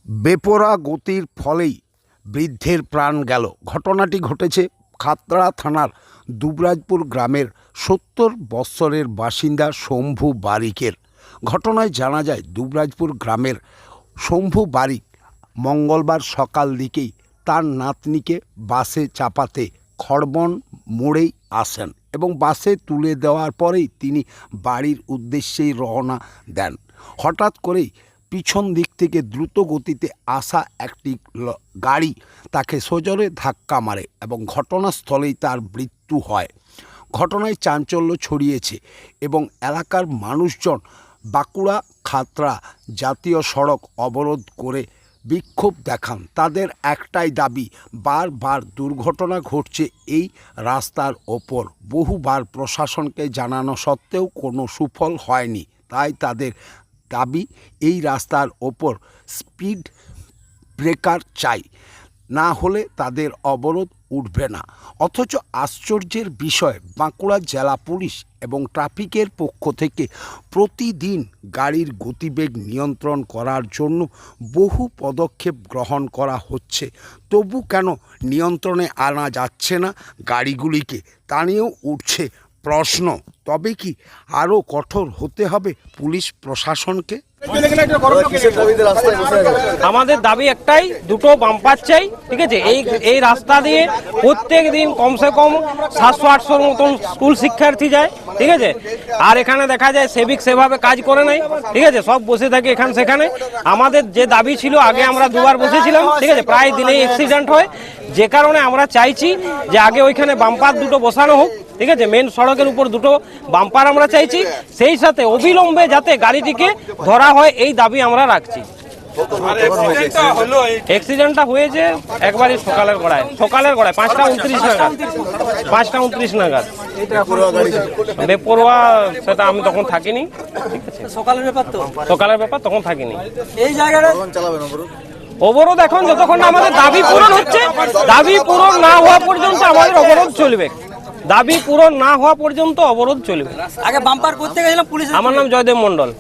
বেপরোয়া গতির ফলেই বৃদ্ধের প্রাণ গেল। ঘটনাটি ঘটেছে খাতড়া থানার দুবরাজপুর গ্রামের ৭০ বৎসরের বাসিন্দা শম্ভু বারিকের। ঘটনায় জানা যায়, দুবরাজপুর গ্রামের শম্ভু বারিক মঙ্গলবার সকাল দিকেই তার নাতনিকে বাসে চাপাতে খড়বন মোড়েই আসেন এবং বাসে তুলে দেওয়ার পরেই তিনি বাড়ির উদ্দেশ্যেই রওনা দেন। হঠাৎ করেই পিছন দিক থেকে দ্রুত গতিতে আসা একটি গাড়ি তাকে সজোরে ধাক্কা মারে এবং ঘটনাস্থলেই তার মৃত্যু হয়। ঘটনায় চাঞ্চল্য ছড়িয়েছে এবং এলাকার মানুষজন বাঁকুড়া খাতড়া জাতীয় সড়ক অবরোধ করে বিক্ষোভ দেখান। তাদের একটাই দাবি, বারবার দুর্ঘটনা ঘটছে এই রাস্তার ওপর। বহুবার প্রশাসনকে জানানো সত্ত্বেও কোনো সুফল হয়নি। তাই তাদের দাবি, এই রাস্তার ওপর স্পিড ব্রেকার চাই, না হলে তাদের অবরোধ উঠবে না। অথচ আশ্চর্যের বিষয়, বাঁকুড়া জেলা পুলিশ এবং ট্রাফিকের পক্ষ থেকে প্রতিদিন গাড়ির গতিবেগ নিয়ন্ত্রণ করার জন্য বহু পদক্ষেপ গ্রহণ করা হচ্ছে, তবু কেন নিয়ন্ত্রণে আনা যাচ্ছে না গাড়িগুলিকে, তা নিয়েও উঠছে প্রশ্ন। তবে কি আরও কঠোর হতে হবে পুলিশ প্রশাসনকে? আমাদের দাবি একটাই, দুটো বাম্পার চাই। ঠিক আছে, এই রাস্তা দিয়ে প্রত্যেক দিন কমসে কম 700-800 মতন স্কুল শিক্ষার্থী যায়। ঠিক আছে, আর এখানে দেখা যায় সেবিক সেভাবে কাজ করে নাই। ঠিক আছে, সব বসে থাকে এখানে সেখানে। আমাদের যে দাবি ছিল, আগে আমরা দুবার বসেছিলাম। ঠিক আছে, প্রায় দিনেই অ্যাক্সিডেন্ট হয়, যে কারণে আমরা চাইছি যে আগে ওইখানে বাম্পার দুটো বসানো হোক। ঠিক আছে, মেন সড়কের উপর দুটো বাম্পার আমরা চাইছি, সেই সাথে অবিলম্বে যাতে গাড়িটিকে ধরা হয়, এই দাবি আমরা রাখছি। অ্যাক্সিডেন্টটা হয়েছে একবারই সকালের গড়ায় 5টা 29 নাগাদ। বেপরোয়া সেটা আমি তখন থাকিনি। ঠিক আছে, সকালের ব্যাপার তখন থাকিনি। এই জায়গাটা অবরোধ এখন যতক্ষণ না আমাদের দাবি পূরণ হচ্ছে, দাবি পূরণ না হওয়া পর্যন্ত আমাদের অবরোধ চলবে। দাবি পূরণ না হওয়া পর্যন্ত অবরোধ চলবে। আগে বাম্পার করতে গেছিলাম পুলিশ। আমার নাম জয়দেব মন্ডল।